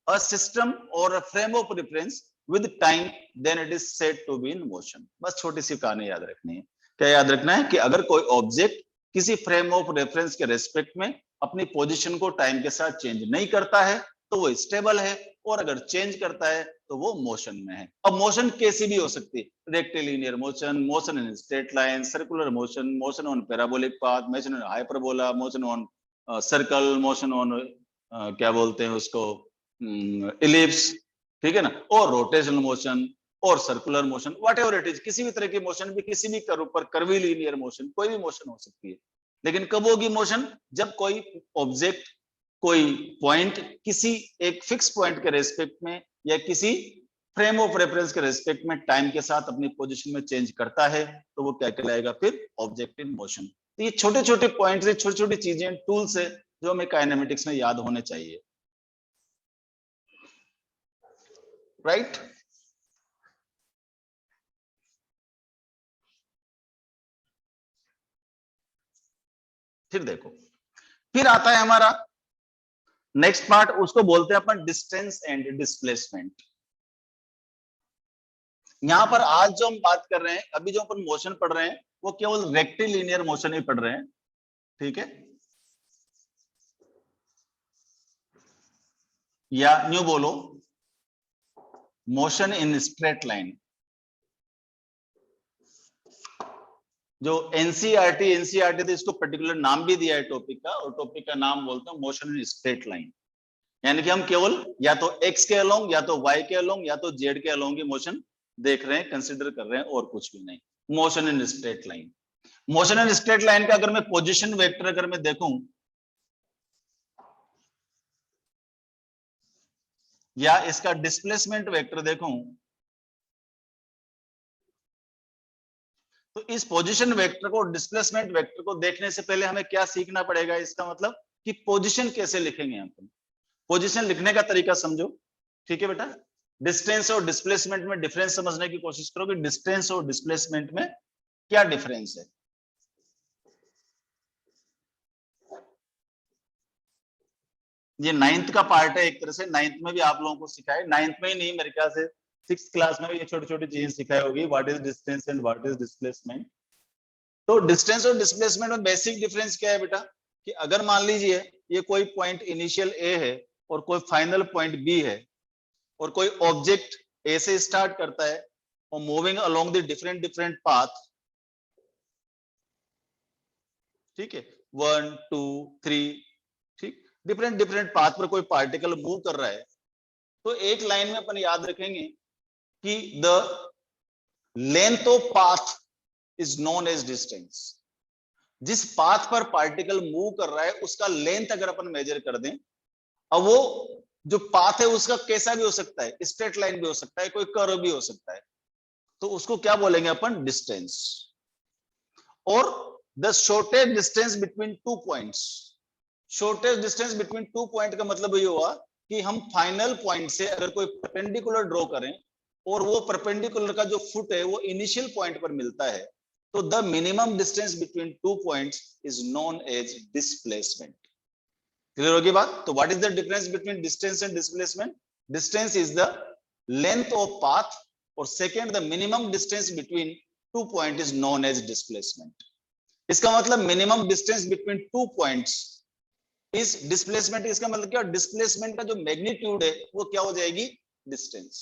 a system और a frame of reference with time, then it is said to be in motion. बस छोटी सी कहानी याद रखनी है। क्या याद रखना है कि अगर कोई ऑब्जेक्ट किसी फ्रेम ऑफ रेफरेंस के रेस्पेक्ट में अपनी पोजीशन को टाइम के साथ चेंज नहीं करता है तो वो स्टेबल है, और अगर चेंज करता है तो वो मोशन में है। अब मोशन कैसी भी हो सकती है, rectilinear motion, motion in straight line, circular motion, motion on parabolic path, motion on hyperbola, motion on circle, motion on क्या बोलते हैं उसको, इलिप्स, ठीक है ना, और रोटेशनल मोशन और circular motion, what ever it is, किसी भी तरह की मोशन भी, किसी भी कर्व पर, कर्वीलिनियर मोशन, कोई भी मोशन हो सकती है। लेकिन कब होगी मोशन, जब कोई ऑब्जेक्ट, कोई पॉइंट किसी एक फिक्स पॉइंट के रेस्पेक्ट में या किसी फ्रेम ऑफ रेफरेंस के रेस्पेक्ट में टाइम के साथ अपनी पोजीशन में चेंज करता है तो वो क्या कहलाएगा, फिर ऑब्जेक्ट इन मोशन। तो ये छोटे छोटे पॉइंट्स है, छोटी छोटी चीजें, टूल्स है जो हमें काइनेमेटिक्स में याद होने चाहिए। राइट फिर देखो, फिर आता है हमारा नेक्स्ट पार्ट, उसको बोलते हैं अपन डिस्टेंस एंड डिस्प्लेसमेंट। यहां पर आज जो हम बात कर रहे हैं, अभी जो अपन मोशन पढ़ रहे हैं वो केवल रेक्टिलिनियर मोशन ही पढ़ रहे हैं। ठीक है, या न्यू बोलो मोशन इन स्ट्रेट लाइन। जो एनसीईआरटी तो इसको पर्टिकुलर नाम भी दिया है टॉपिक का, और टॉपिक का नाम बोलते हैं मोशन इन स्ट्रेट लाइन। यानी कि हम केवल या तो एक्स के अलोंग, या तो वाई के अलोंग, या तो जेड के अलोंग ही मोशन देख रहे हैं, कंसिडर कर रहे हैं, और कुछ भी नहीं। Motion in straight line, motion in straight line का अगर मैं पोजीशन वेक्टर अगर मैं देखूं या इसका डिस्प्लेसमेंट वेक्टर देखूं, तो इस पोजीशन वेक्टर को, डिस्प्लेसमेंट वेक्टर को देखने से पहले हमें क्या सीखना पड़ेगा, इसका मतलब कि पोजीशन कैसे लिखेंगे हम। पोजीशन लिखने का तरीका समझो। ठीक है बेटा, डिस्टेंस और डिस्प्लेसमेंट में डिफरेंस समझने की कोशिश करो कि डिस्टेंस और डिस्प्लेसमेंट में क्या डिफरेंस है। ये 9th का पार्ट है एक तरह से, 9th में भी आप लोगों को सिखाए, 9th में ही नहीं मेरे ख्याल से 6th क्लास में भी ये छोटी छोटी चीजें सिखाई होगी, what is distance and what is displacement. तो डिस्टेंस और डिस्प्लेसमेंट में बेसिक डिफरेंस क्या है बेटा, कि अगर मान लीजिए ये कोई पॉइंट इनिशियल ए है और कोई फाइनल पॉइंट बी है, और कोई ऑब्जेक्ट ए से स्टार्ट करता है और moving along the different different path, ठीक है, 1 2 3, ठीक, डिफरेंट डिफरेंट पाथ पर कोई पार्टिकल मूव कर रहा है, तो एक लाइन में अपन याद रखेंगे कि the length of path is known as distance. जिस पाथ पर पार्टिकल मूव कर रहा है उसका लेंथ अगर अपन मेजर कर दें, अब वो जो पाथ है उसका कैसा भी हो सकता है, स्ट्रेट लाइन भी हो सकता है, कोई कर्व भी हो सकता है, तो उसको क्या बोलेंगे अपन, डिस्टेंस। और the shortest distance between two points, shortest distance between two point का मतलब ये हुआ कि हम फाइनल पॉइंट से अगर कोई परपेंडिकुलर ड्रॉ करें और वो परपेंडिकुलर का जो फुट है वो इनिशियल पॉइंट पर मिलता है, तो the minimum distance between two points is known as displacement. Clear होगी बात? तो what is the difference between distance and displacement? Distance is the length of path, और second the minimum distance between two point is known as displacement. इसका मतलब minimum distance between two points is displacement. इसका मतलब क्या, displacement का जो magnitude है वो क्या हो जाएगी, डिस्टेंस।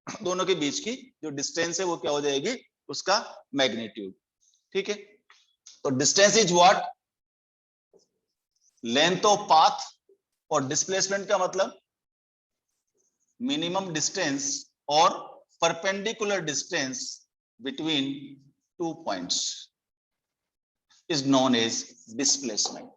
दोनों के बीच की जो डिस्टेंस है वो क्या हो जाएगी, उसका मैग्नीट्यूड। ठीक है, तो distance is what, length of path, और डिस्प्लेसमेंट का मतलब मिनिमम डिस्टेंस और perpendicular distance between two points is known as displacement.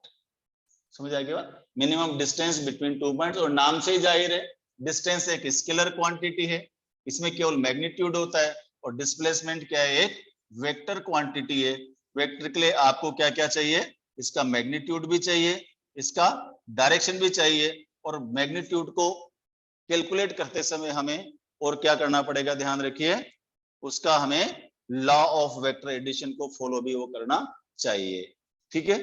समझ आ गया? Minimum distance between two points, और नाम से ही जाहिर है डिस्टेंस एक स्केलर क्वांटिटी है, इसमें केवल मैग्नीट्यूड होता है, और डिस्प्लेसमेंट क्या है, एक वेक्टर क्वांटिटी है। वेक्टर के लिए आपको क्या क्या चाहिए, इसका मैग्नीट्यूड भी चाहिए, इसका डायरेक्शन भी चाहिए, और मैग्नीट्यूड को कैलकुलेट करते समय हमें और क्या करना पड़ेगा, ध्यान रखिए, उसका हमें लॉ ऑफ वेक्टर एडिशन को फॉलो भी वो करना चाहिए। ठीक है,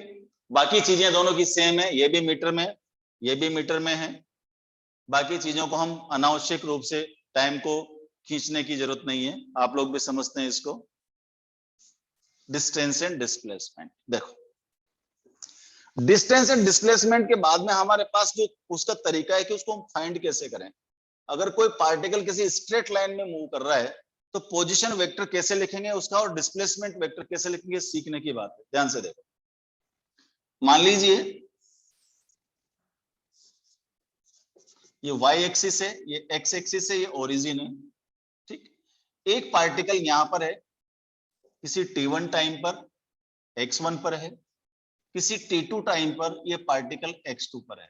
बाकी चीजें दोनों की सेम है, ये भी मीटर में, ये भी मीटर में है। बाकी चीजों को हम अनावश्यक रूप से टाइम को खींचने की जरूरत नहीं है, आप लोग भी समझते हैं इसको। डिस्टेंस एंड डिस्प्लेसमेंट, देखो डिस्टेंस एंड डिस्प्लेसमेंट के बाद में हमारे पास जो उसका तरीका है कि उसको हम फाइंड कैसे करें। अगर कोई पार्टिकल किसी स्ट्रेट लाइन में मूव कर रहा है तो पोजीशन वेक्टर कैसे लिखेंगे उसका, और डिस्प्लेसमेंट वेक्टर कैसे लिखेंगे, सीखने की बात है, ध्यान से देखो। मान लीजिए ये वाई एक्सिस है, ये एक्स एक्सिस है, ये ओरिजिन है। ठीक, एक पार्टिकल यहां पर है, किसी t1 टाइम पर x1 पर है, किसी t2 टाइम पर ये पार्टिकल x2 पर है।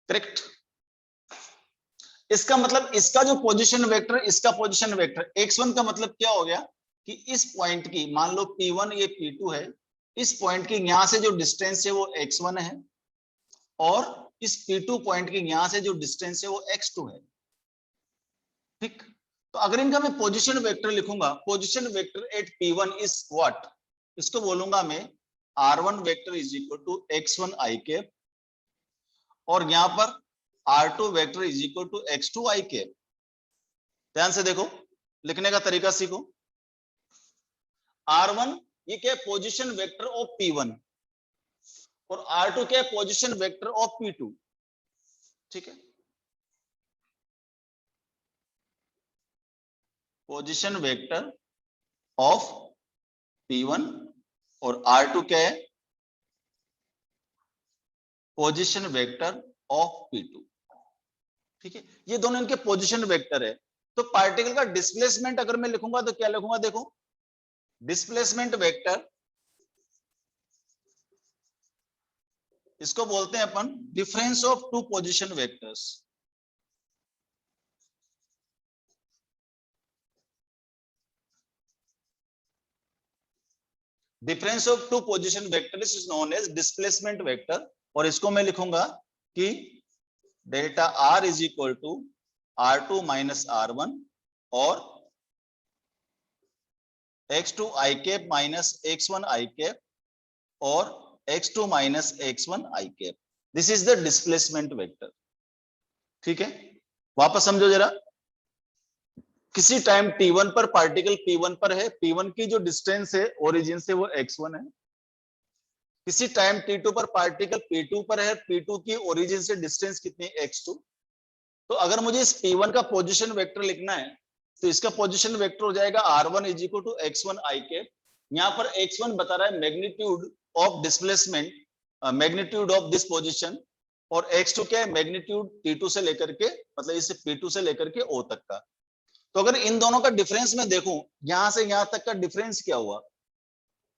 करेक्ट? इसका मतलब इसका जो पोजीशन वेक्टर, इसका पोजीशन वेक्टर x1 का मतलब क्या हो गया कि इस पॉइंट की, मान लो p1 ये p2 है, इस पॉइंट की यहां से जो डिस्टेंस है वो x1 है, और इस p2 पॉइंट की यहां से जो डिस्टेंस है वो x2 है। ठीक, तो अगर इनका मैं पोजीशन वेक्टर लिखूंगा, position vector at p1 is what, इसको बोलूंगा मैं r1 vector is equal to x1 i cap, और यहां पर r2 vector is equal to x2 i cap. ध्यान से देखो, लिखने का तरीका सीखो। r1 ये क्या, पोजीशन वेक्टर ऑफ p1, और r2 क्या, पोजीशन वेक्टर ऑफ p2। ठीक है, पोजीशन वेक्टर ऑफ p1, और r2 क्या है, पोजीशन वेक्टर ऑफ p2। ठीक है, ये दोनों इनके पोजीशन वेक्टर है। तो पार्टिकल का डिस्प्लेसमेंट अगर मैं लिखूंगा तो क्या लिखूंगा, देखो डिस्प्लेसमेंट वेक्टर, इसको बोलते हैं अपन difference of two position vectors. Difference of two position vectors is known as displacement vector, और इसको मैं लिखूंगा कि delta r is equal to r2 minus r1 और x2 i cap minus x1 i cap और x2 minus x1 i cap. This is the displacement vector. ठीक है, वापस समझो जरा। किसी टाइम t1 पर पार्टिकल p1 पर है, p1 की जो डिस्टेंस है ओरिजिन से वो x1 है। किसी टाइम t2 पर पार्टिकल p2 पर है, p2 की ओरिजिन से डिस्टेंस कितनी है, x2। तो अगर मुझे इस p1 का पोजीशन वेक्टर लिखना है तो इसका पोजीशन वेक्टर हो जाएगा r1 is equal to x1 i cap. यहाँ पर x1 बता रहा है magnitude of displacement, magnitude of this position, और x2 क्या है, मैग्नीट्यूड T2 से लेकर के, मतलब इसे P2 से लेकर के O तक का। तो अगर इन दोनों का डिफरेंस मैं देखूं, यहां से यहां तक का डिफरेंस क्या हुआ,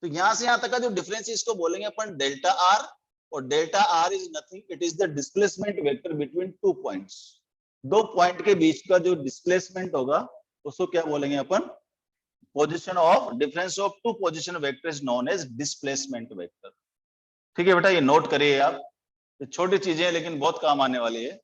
तो यहां से यहां तक का जो डिफरेंस है इसको बोलेंगे अपन डेल्टा आर, और delta R is nothing, it is the displacement vector between 2 points. 2 point के बीच का जो डिस्प्लेसमेंट होगा उसको क्या बोलेंगे अपन, position of difference of 2 position vector is known as displacement vector. ठीक है बेटा, ये नोट करिए आप, ये छोटी चीजें हैं लेकिन बहुत काम आने वाली है।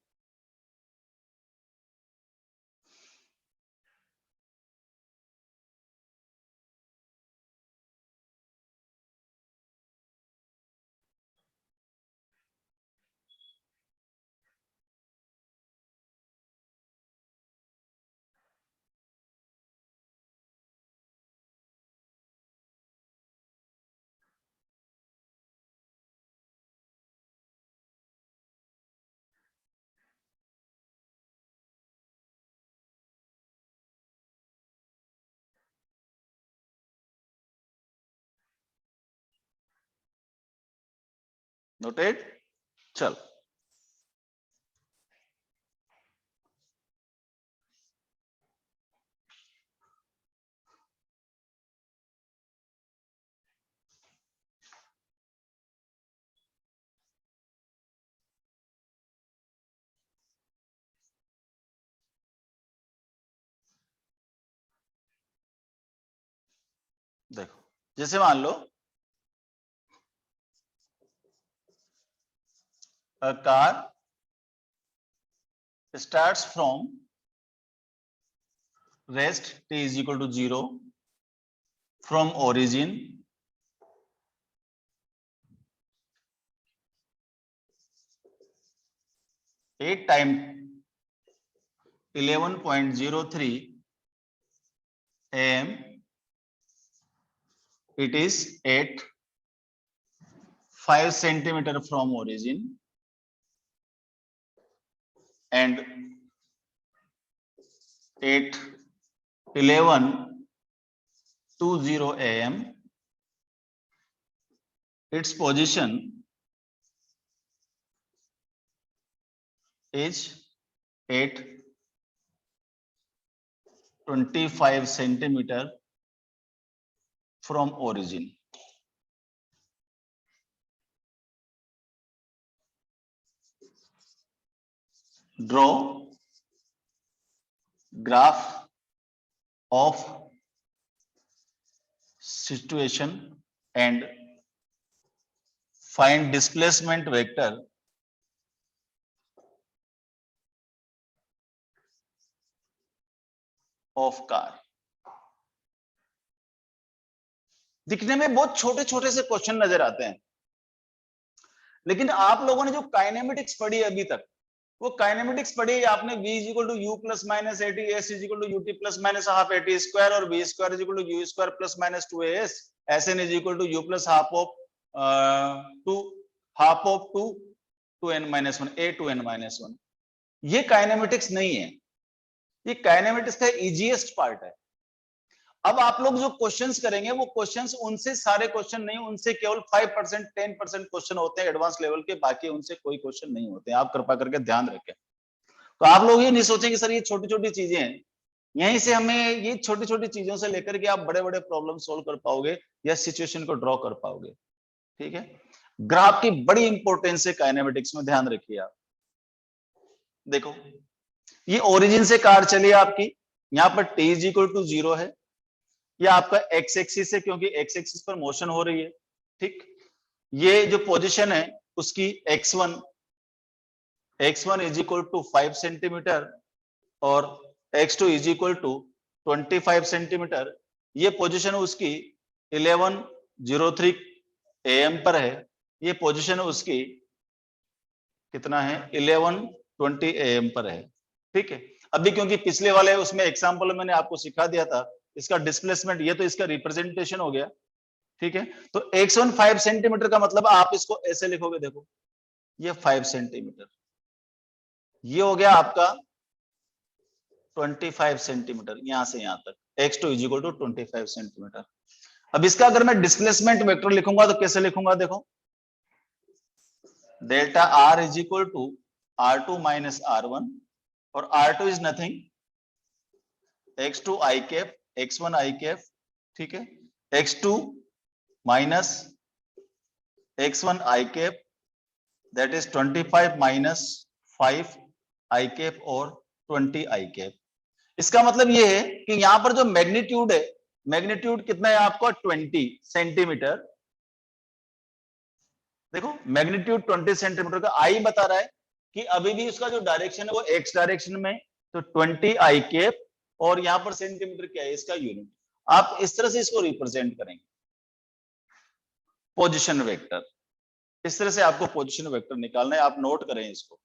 नोटेड, चल देखो, जैसे मान लो a car starts from rest t is equal to 0 from origin at time 11:03 am. It is at 5 centimeter from origin and at 11:20 am its position is at 25 centimeter from origin. Draw graph of situation and find displacement vector of car. दिखने में बहुत छोटे छोटे से question नजर आते हैं, लेकिन आप लोगों ने जो काइनेमेटिक्स पढ़ी है अभी तक, वो काइनेमेटिक्स पढ़ी है आपने v is equal to u plus minus at, s is equal to ut plus minus half at square, और v square is equal to u square plus minus 2as, sn is equal to u plus half of 2 to n minus 1 a to n minus 1। ये kinematics नहीं है, ये kinematics का easiest part है। अब आप लोग जो क्वेश्चंस करेंगे वो क्वेश्चंस उनसे सारे क्वेश्चन नहीं, उनसे केवल 5% 10% क्वेश्चन होते हैं एडवांस लेवल के, बाकी उनसे कोई क्वेश्चन नहीं होते हैं, आप कृपा करके ध्यान रखें। तो आप लोग ये नहीं सोचेंगे सर ये छोटी छोटी चीजें हैं, यहीं से हमें ये छोटी छोटी चीजों से लेकर के आप बड़े बड़े प्रॉब्लम सोल्व कर पाओगे या सिचुएशन को ड्रॉ कर पाओगे। ठीक है, ग्राफ की बड़ी इंपॉर्टेंस है काइनेमेटिक्स में, ध्यान रखिए आप। देखो ये ओरिजिन से कार चली आपकी, यहाँ पर t इज इक्वल टू 0 है, ये आपका एक्स एक्सिस है क्योंकि एक्स एक्सिस पर मोशन हो रही है। ठीक, ये जो पोजीशन है उसकी x1 is equal to 5 centimetre और x2 is equal to 25 centimetre, ये पोजीशन उसकी 11:03 am पर है, ये पोजीशन उसकी कितना है 11:20 am पर है। ठीक है, अभी क्योंकि पिछले वाले उसमें एग्जांपल मैंने आपको सिखा दिया था इसका डिस्प्लेसमेंट, ये तो इसका रिप्रेजेंटेशन हो गया। ठीक है, तो x1 5 सेंटीमीटर का मतलब आप इसको ऐसे लिखोगे, देखो ये 5 सेंटीमीटर, ये हो गया आपका 25 सेंटीमीटर यहां से यहां तक, x2 is equal to 25 centimetre. अब इसका अगर मैं डिस्प्लेसमेंट वेक्टर लिखूंगा तो कैसे लिखूंगा, देखो delta r is equal to r2 minus r1 और r2 is nothing x2 i cap x1 i cap, ठीक है, x2 minus x1 i cap that is 25 minus 5 i cap और 20 i कैप। इसका मतलब ये है कि यहां पर जो मैग्नीट्यूड है, मैग्नीट्यूड कितना है आपका 20 सेंटीमीटर। देखो मैग्नीट्यूड 20 सेंटीमीटर का, आई बता रहा है कि अभी भी उसका जो डायरेक्शन है वो एक्स डायरेक्शन में, तो 20 आई कैप और यहां पर सेंटीमीटर क्या है इसका यूनिट। आप इस तरह से इसको रिप्रेजेंट करेंगे, पोजीशन वेक्टर। इस तरह से आपको पोजीशन वेक्टर निकालना है, आप नोट करें इसको।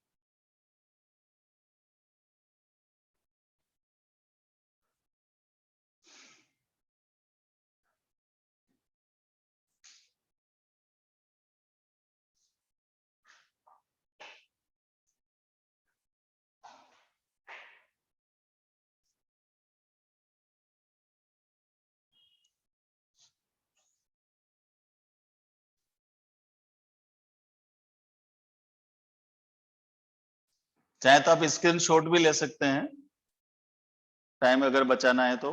चाहे तो आप स्क्रीनशॉट भी ले सकते हैं, टाइम अगर बचाना है तो।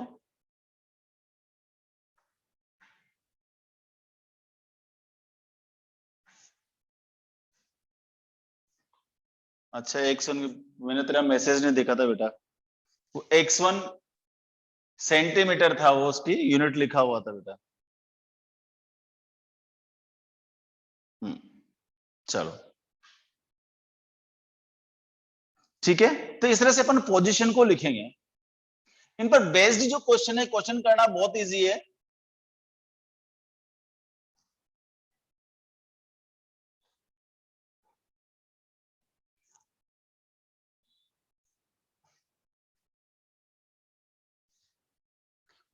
अच्छा x1, मैंने तेरा मैसेज नहीं देखा था बेटा, वो x1 सेंटीमीटर था, वो उसकी यूनिट लिखा हुआ था बेटा। चलो ठीक है, तो इस तरह से अपन पोजीशन को लिखेंगे। इन पर बेस्ड जो क्वेश्चन है, क्वेश्चन करना बहुत इजी है।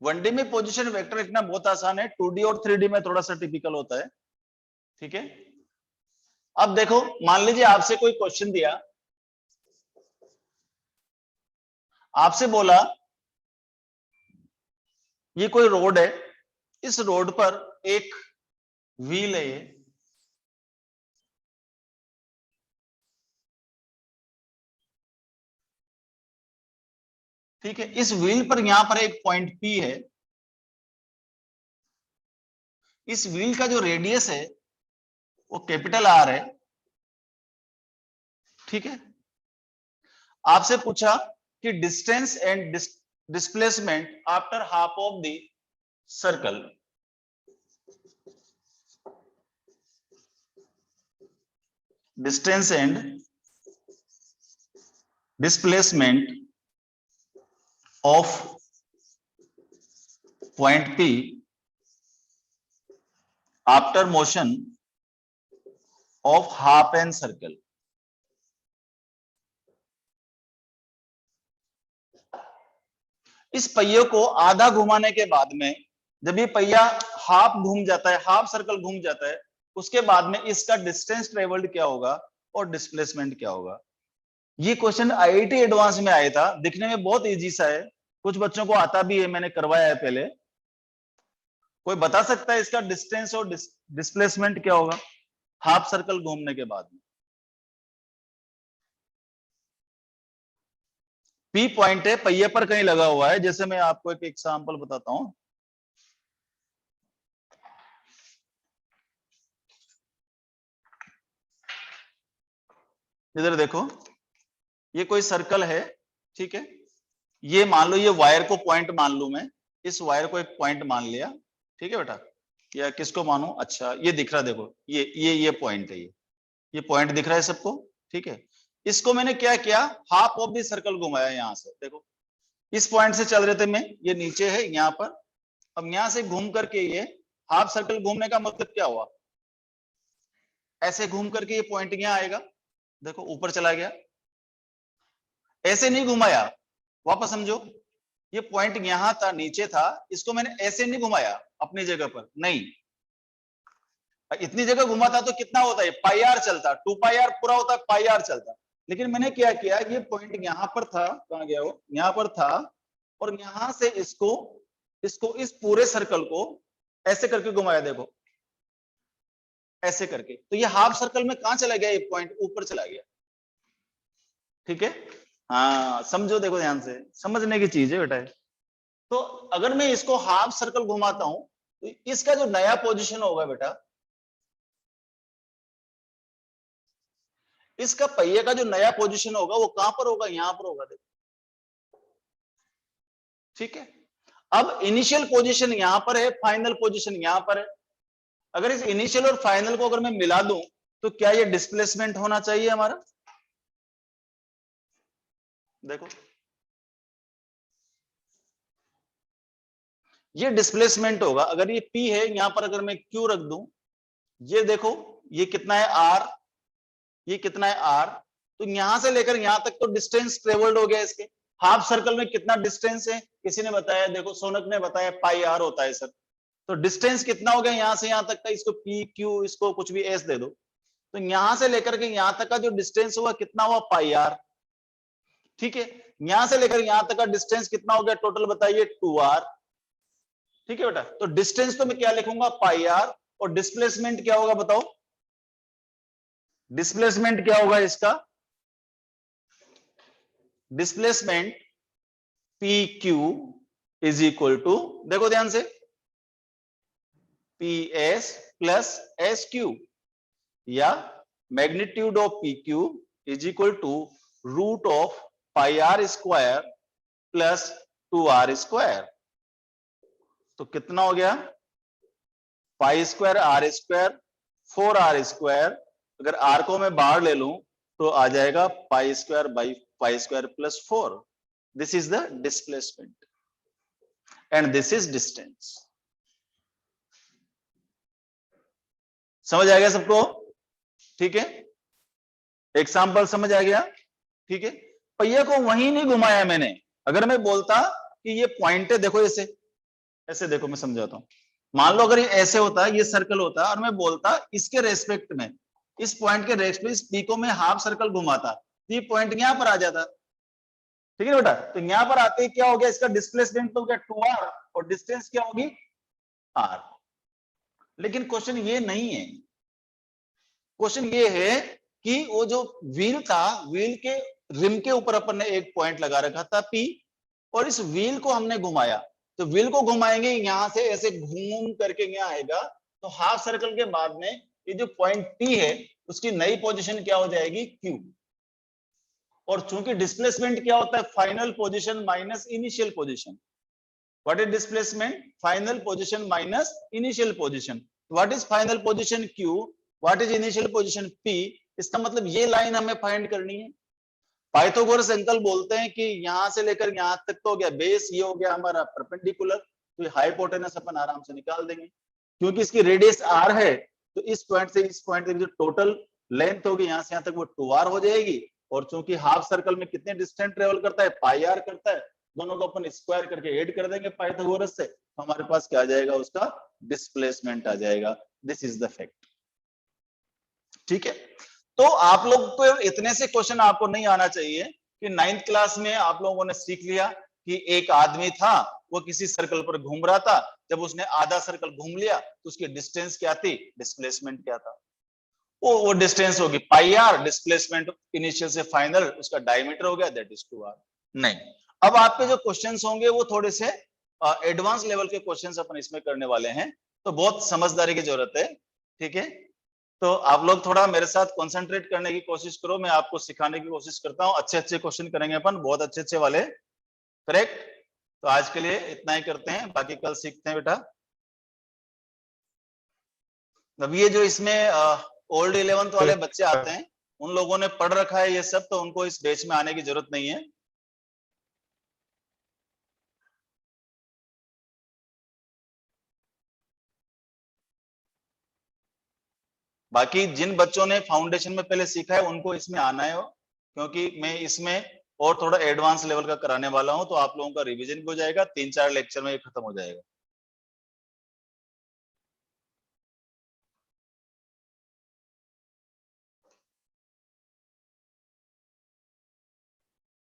वनडे में पोजीशन वेक्टर लिखना बहुत आसान है, 2D और 3D में थोड़ा सा टिपिकल होता है, ठीक है। अब देखो मान लीजिए आपसे कोई क्वेश्चन दिया, आपसे बोला ये कोई रोड है, इस रोड पर एक व्हील है ये, ठीक है। इस व्हील पर यहां पर एक पॉइंट P है, इस व्हील का जो रेडियस है वो कैपिटल R है, ठीक है। आपसे पूछा कि distance and displacement after half of the circle, distance and displacement of point P after motion of half an circle. इस पहिए को आधा घुमाने के बाद में, जब ये पहिया हाफ घूम जाता है, हाफ सर्कल घूम जाता है, उसके बाद में इसका डिस्टेंस ट्रेवल्ड क्या होगा और डिस्प्लेसमेंट क्या होगा। ये क्वेश्चन आईआईटी एडवांस में आया था, दिखने में बहुत इजी सा है, कुछ बच्चों को आता भी है, मैंने करवाया है पहले। कोई बता सकता है इसका डिस्टेंस और डिस्प्लेसमेंट क्या होगा हाफ सर्कल घूमने के बाद में। पी पॉइंट है, पहिए पर कहीं लगा हुआ है, जैसे मैं आपको एक एग्जांपल बताता हूं। इधर देखो, ये कोई सर्कल है, ठीक है। ये मान लो, ये वायर को पॉइंट मान लू मैं, इस वायर को एक पॉइंट मान लिया, ठीक है बेटा। या किसको मानो, अच्छा ये दिख रहा है, देखो ये पॉइंट है, ये पॉइंट दिख रहा है सबको, ठीक है। इसको मैंने क्या किया, हाफ ऑफ द सर्कल घुमाया यहां से, देखो इस पॉइंट से चल रहे थे मैं, ये नीचे है यहाँ पर, अब यहां से घूम करके ये हाफ सर्कल घूमने का मतलब क्या हुआ, ऐसे घूम करके ये पॉइंट यहाँ आएगा, देखो ऊपर चला गया। ऐसे नहीं घुमाया, वापस समझो, ये पॉइंट यहां था, नीचे था, इसको मैंने ऐसे नहीं घुमाया अपनी जगह पर, नहीं, इतनी जगह घुमा था तो कितना होता है, पाई आर चलता, 2 पाई आर पूरा होता, पाई आर चलता। लेकिन मैंने क्या किया, ये पॉइंट यहां पर था, कहां गया वो, यहां पर था, और यहां से इसको इसको इस पूरे सर्कल को ऐसे करके घुमाया, देखो ऐसे करके। तो ये हाफ सर्कल में कहां चला गया, ये पॉइंट ऊपर चला गया। ठीक है, हाँ समझो, देखो ध्यान से, समझने की चीज है बेटा। तो अगर मैं इसको हाफ सर्कल घुमाता हूं तो इसका जो नया पोजीशन होगा बेटा, इसका पहिए का जो नया पोजीशन होगा वो कहां पर होगा, यहां पर होगा। देखो ठीक है, अब इनिशियल पोजीशन यहां पर है, फाइनल पोजीशन यहां पर है। अगर इस इनिशियल और फाइनल को अगर मैं मिला दूं तो क्या ये डिस्प्लेसमेंट होना चाहिए हमारा। देखो ये डिस्प्लेसमेंट होगा। अगर ये P है, यहां पर अगर मैं Q रख दूं, ये देखो ये कितना है R, ये कितना है R, तो यहां से लेकर यहां तक तो डिस्टेंस ट्रेवल्ड हो गया। इसके हाफ सर्कल में कितना डिस्टेंस है, किसी ने बताया, देखो सोनक ने बताया पाई R होता है सर। तो डिस्टेंस कितना हो गया यहां से यहां तक का, इसको P Q, इसको कुछ भी S दे दो, तो यहां से लेकर के यहां तक का जो डिस्टेंस हुआ कितना हुआ, पाई R। ठीक है, यहां से लेकर यहां तक का डिस्टेंस कितना हो गया टोटल, बताइए 2R। ठीक है बेटा, तो डिस्टेंस तो मैं क्या लिखूंगा, पाई R, और डिस्प्लेसमेंट क्या होगा बताओ, डिस्प्लेसमेंट क्या होगा इसका, displacement P Q is equal to, देखो ध्यान से, P S plus S Q, या magnitude of P Q is equal to root of pi R square plus 2R square. तो कितना हो गया, pi square R square 4R square, अगर R को मैं बाहर ले लूं तो आ जाएगा pi square by pi square plus 4। This is the displacement and this is distance. समझ आ गया सबको, ठीक है, एग्जाम्पल समझ आ गया। ठीक है, पहिए को वहीं नहीं घुमाया मैंने। अगर मैं बोलता कि ये पॉइंट है, देखो ऐसे, ऐसे देखो मैं समझाता हूं, मान लो अगर ये ऐसे होता, ये सर्कल होता, और मैं बोलता इसके रेस्पेक्ट में, इस पॉइंट के रेस्पेक्ट इस पी को मैं हाफ सर्कल घुमाता, तो ये पॉइंट यहां पर आ जाता। ठीक है बेटा, तो यहां पर आते ही क्या हो गया, इसका डिस्प्लेसमेंट तो क्या 2R, और डिस्टेंस क्या होगी R। लेकिन क्वेश्चन ये नहीं है, क्वेश्चन ये है कि वो जो व्हील था, व्हील के रिम के ऊपर अपन ने एक पॉइंट लगा रखा था P, और इस व्हील को हमने घुमाया। तो व्हील को घुमाएंगे यहां से ऐसे घूम करके यहां आएगा, तो हाफ सर्कल के बाद में ये जो पॉइंट P है उसकी नई पोजीशन क्या हो जाएगी, Q। और चूंकि डिस्प्लेसमेंट क्या होता है, final position minus initial position. What is displacement, final position minus initial position. What is final position Q, what is initial position P। इसका मतलब ये लाइन हमें फाइंड करनी है। पाइथागोरस अंकल बोलते हैं कि यहां से लेकर यहां तक तो हो गया बेस, ये हो गया हमारा परपेंडिकुलर, तो ये हाइपोटेनस अपन आराम से निकाल देंगे। क्योंकि इसकी रेडियस R है, तो इस पॉइंट से इस पॉइंट तक जो टोटल लेंथ होगी यहां से यहां तक वो 2R हो जाएगी। और चूंकि हाफ सर्कल में कितने डिस्टेंस ट्रेवल करता है, पाई R करता है, दोनों को अपन स्क्वायर करके ऐड कर देंगे पाइथागोरस से, तो हमारे पास क्या आ जाएगा, उसका डिस्प्लेसमेंट आ जाएगा। This is the fact. ठीक है, तो आप लोग को इतने से क्वेश्चन आपको नहीं आना चाहिए कि 9th क्लास में आप लोगों ने सीख लिया कि एक आदमी था, वो किसी सर्कल पर घूम रहा था, जब उसने आधा सर्कल घूम लिया तो उसकी डिस्टेंस क्या थी, डिस्प्लेसमेंट क्या था, वो डिस्टेंस होगी पाई R, डिस्प्लेसमेंट इनिशियल से फाइनल उसका डायमीटर हो गया, दैट इज 2R। नहीं, अब आपके जो क्वेश्चंस होंगे वो थोड़े से एडवांस लेवल के क्वेश्चंस अपन इसमें करने वाले हैं, तो बहुत समझदारी की जरूरत है। ठीक है, तो आप लोग थोड़ा मेरे साथ कंसंट्रेट करने की कोशिश करो, मैं आपको सिखाने की कोशिश करता हूँ। अच्छे अच्छे क्वेश्चन करेंगे अपन, बहुत अच्छे अच्छे वाले, करेक्ट। तो आज के लिए इतना ही करते हैं, बाकी कल सीखते हैं बेटा। अब ये जो इसमें ओल्ड 11th वाले बच्चे आते हैं, उन लोगों ने पढ़ रखा है ये सब, तो उनको इस बैच में आने की जरूरत नहीं है। बाकी जिन बच्चों ने फाउंडेशन में पहले सीखा है उनको इसमें आना है, क्योंकि मैं इसमें और थोड़ा एडवांस लेवल का कराने वाला हूं, तो आप लोगों का रिवीजन भी हो जाएगा, 3-4 लेक्चर में ये खत्म हो जाएगा।